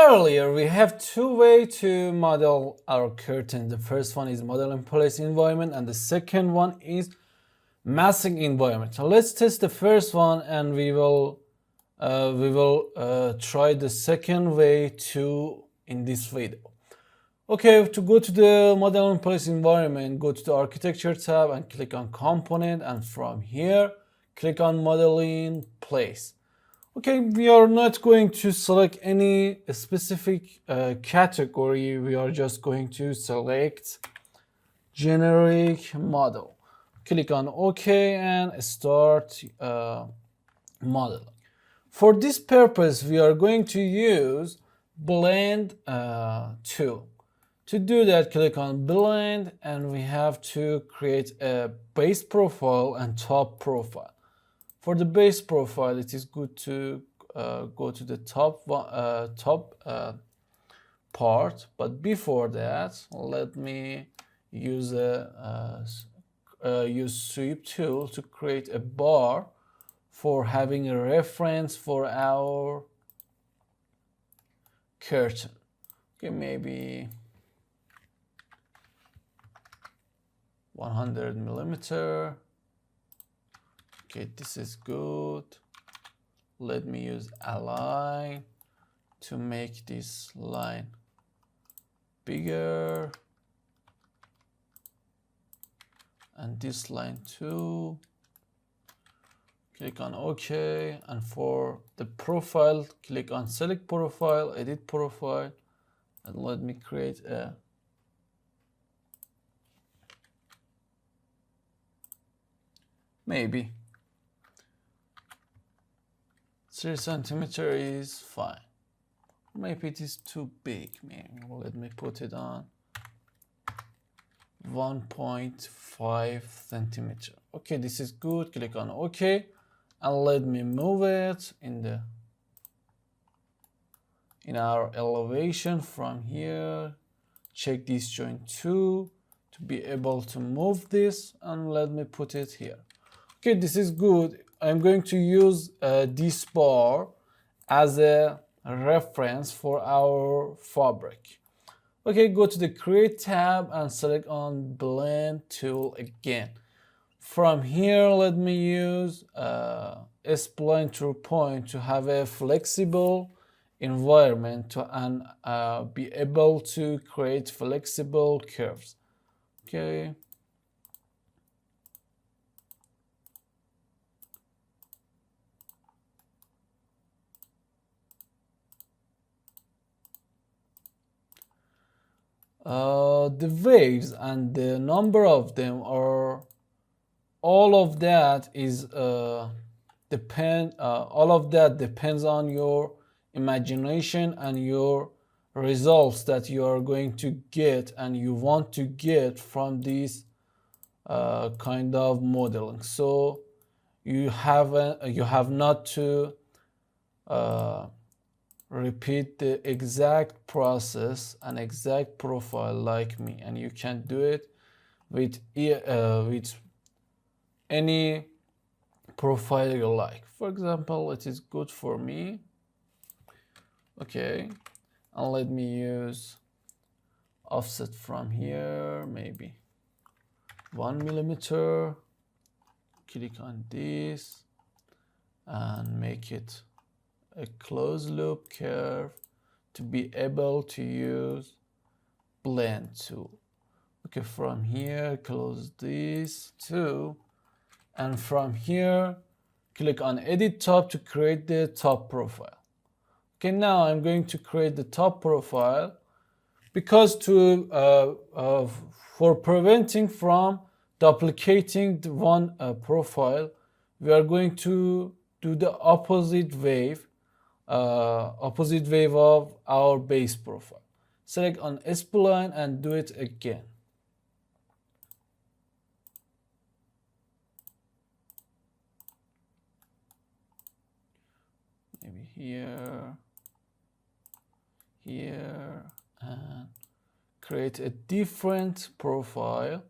earlier, we have two ways to model our curtain. The first one is model in place environment, and the second one is masking environment. So let's test the first one, and we will try the second way too in this video. Okay, to go to the model in place environment, go to the architecture tab and click on component, and from here click on model in place. Okay, we are not going to select any specific category. We are just going to select generic model. Click on OK and start modeling. For this purpose, we are going to use blend tool. To do that, click on blend, and we have to create a base profile and top profile. For the base profile, it is good to go to the top part, but before that, let me use use sweep tool to create a bar for having a reference for our curtain. Okay, maybe 100 millimeter. Okay, this is good. Let me use align to make this line bigger, and this line too. Click on OK, and for the profile, click on select profile, edit profile, and let me create a maybe 3 centimeter is fine. Maybe it is too big. Maybe let me put it on 1.5 centimeter. Okay, this is good. Click on OK, and let me move it in our elevation from here. Check this joint too to be able to move this, and let me put it here. Okay, this is good. I'm going to use this bar as a reference for our fabric. Okay, go to the create tab and select on blend tool again. From here, let me use spline through point to have a flexible environment and be able to create flexible curves. Okay. The waves and the number of them are all of that depends on your imagination and your results that you are going to get and you want to get from this kind of modeling. So you have not to repeat the exact process and exact profile like me, and you can do it with any profile you like. For example, it is good for me. Okay, and let me use offset from here, maybe 1 millimeter. Click on this and make it a closed loop curve to be able to use blend tool. Okay, from here close this too, and from here click on edit top to create the top profile. Okay, now I'm going to create the top profile because for preventing from duplicating the one profile, we are going to do the opposite wave of our base profile. Select on spline and do it again. Maybe here, and create a different profile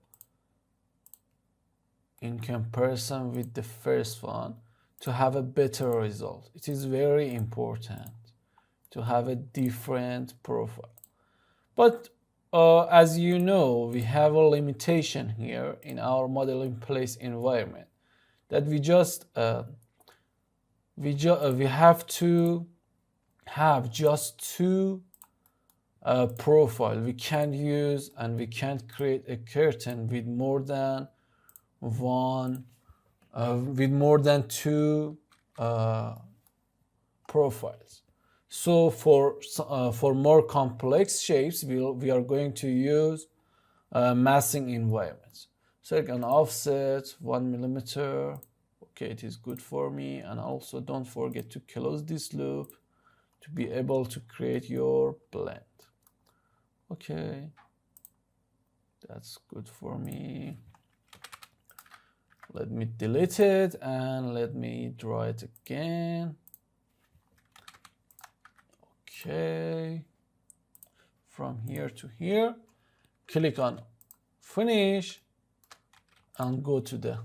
in comparison with the first one to have a better result. It is very important to have a different profile. But as you know, we have a limitation here in our model in place environment that we have to have just two profile. We can't use and we can't create a curtain with more than two profiles. So for more complex shapes, we are going to use massing environments. So I can offset 1 millimeter. Okay, it is good for me. And also don't forget to close this loop to be able to create your blend. Okay, that's good for me. Let me delete it and let me draw it again. Okay, from here to here, click on finish and go to the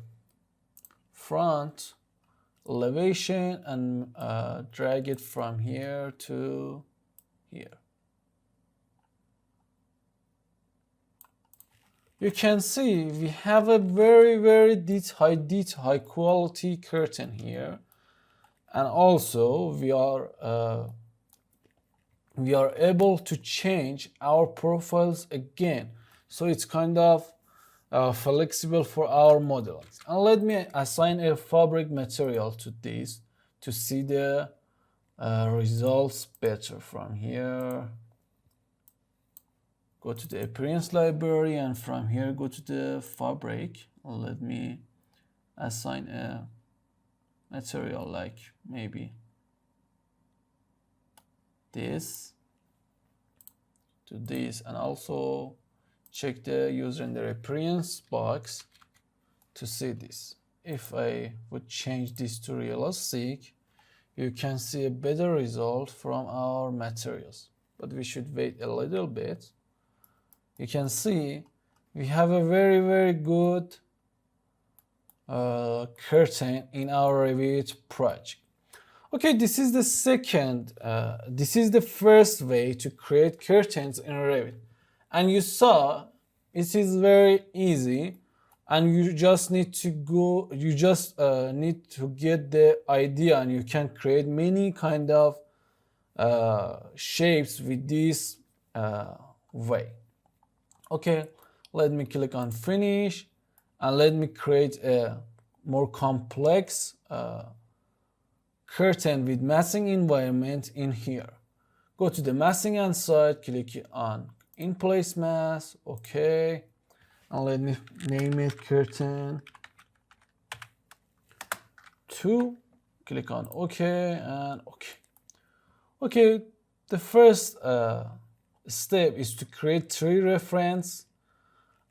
front elevation and drag it from here to here. You can see we have a very high quality curtain here, and also we are able to change our profiles again, so it's kind of flexible for our models. And let me assign a fabric material to this to see the results better. From here, go to the appearance library, and from here go to the fabric. Let me assign a material like maybe this to this, and also check the user in the appearance box to see this. If I would change this to realistic, you can see a better result from our materials, but we should wait a little bit. You can see we have a very good curtain in our Revit project. Okay, this is the first way to create curtains in Revit. And you saw it is very easy, and you just need to need to get the idea, and you can create many kind of shapes with this way. Okay, let me click on finish and let me create a more complex curtain with massing environment in here. Go to the massing and side, click on in place mass. Okay, and let me name it curtain 2. Click on OK and OK. Okay, the first step is to create 3 reference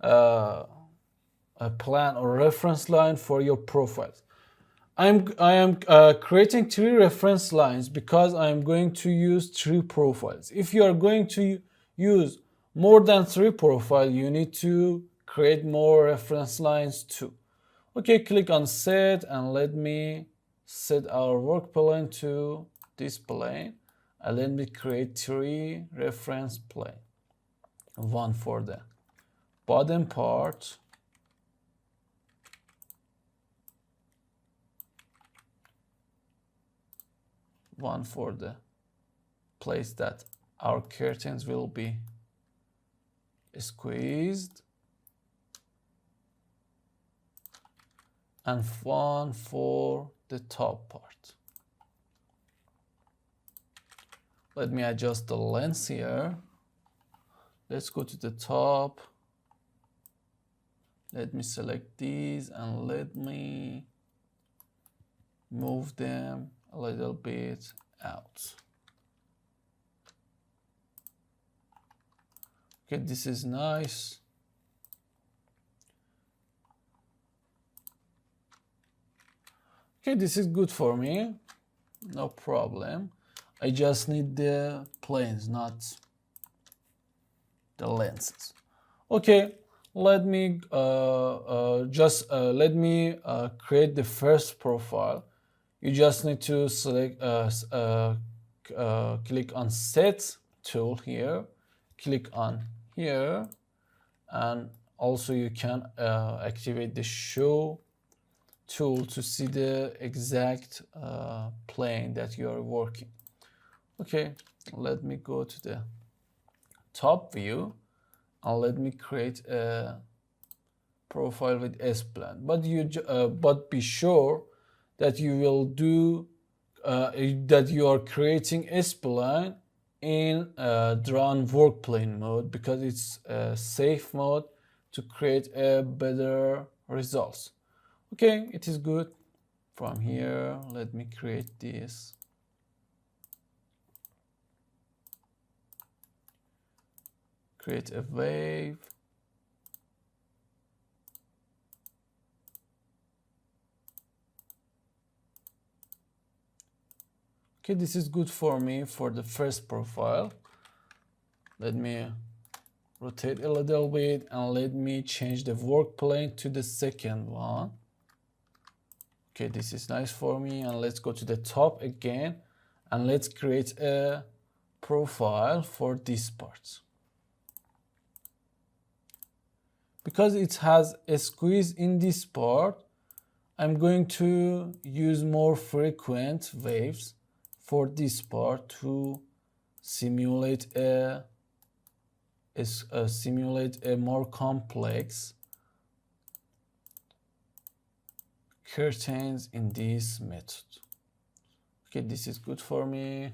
a plan or reference line for your profiles. I am creating 3 reference lines because I am going to use 3 profiles. If you are going to use more than 3 profiles, you need to create more reference lines too. Okay, click on set and let me set our work plane to this plane, and let me create 3 reference plane. One for the bottom part, one for the place that our curtains will be squeezed, and one for the top part. Let me adjust the lens here. Let's go to the top. Let me select these and let me move them a little bit out. Okay, this is nice. Okay, this is good for me. No problem. I just need the planes, not the lenses. Okay, let me create the first profile. You just need to select click on set tool here, click on here, and also you can activate the show tool to see the exact plane that you are working. Okay, let me go to the top view and let me create a profile with S-plan. But be sure that you will do that you are creating S-plan in drawn work plane mode, because it's a safe mode to create a better results. Okay, it is good. From here, let me create this. Create a wave. Okay, this is good for me for the first profile. Let me rotate a little bit and let me change the work plane to the second one. Okay, this is nice for me, and let's go to the top again and let's create a profile for this part. Because it has a squeeze in this part, I'm going to use more frequent waves for this part to simulate a more complex curtains in this method. Okay, this is good for me.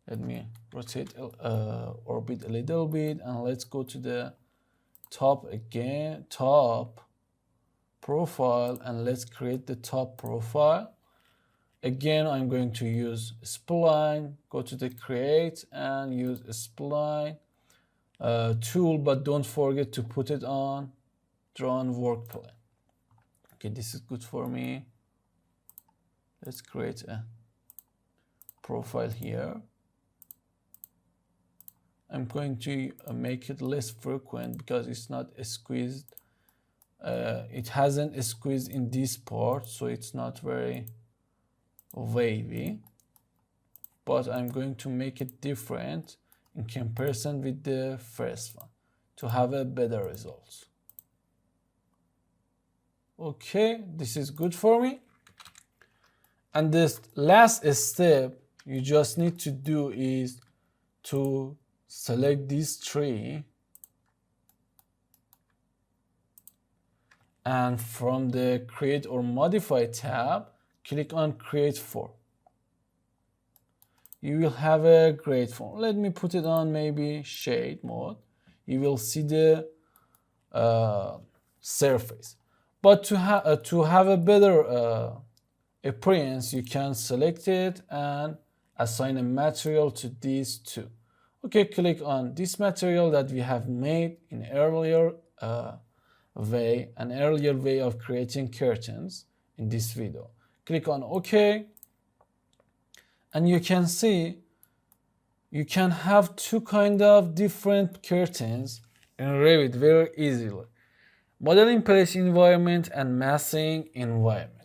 Let me rotate orbit a little bit, and let's go to the top again, top profile, and let's create the top profile. Again, I'm going to use spline, go to the create and use a spline tool, but don't forget to put it on drawn work plane. Okay, this is good for me. Let's create a profile here. I'm going to make it less frequent because it's not a squeezed. It hasn't a squeeze in this part, so it's not very wavy. But I'm going to make it different in comparison with the first one to have a better results. Okay, this is good for me. And this last step you just need to do is to select this tree, and from the create or modify tab, click on create form. You will have a great form. Let me put it on maybe shade mode. You will see the surface. But to have a better appearance, you can select it and assign a material to these two. Okay, click on this material that we have made in an earlier way of creating curtains in this video. Click on OK, and you can see you can have two kind of different curtains in Revit very easily. Model in place environment and massing environment.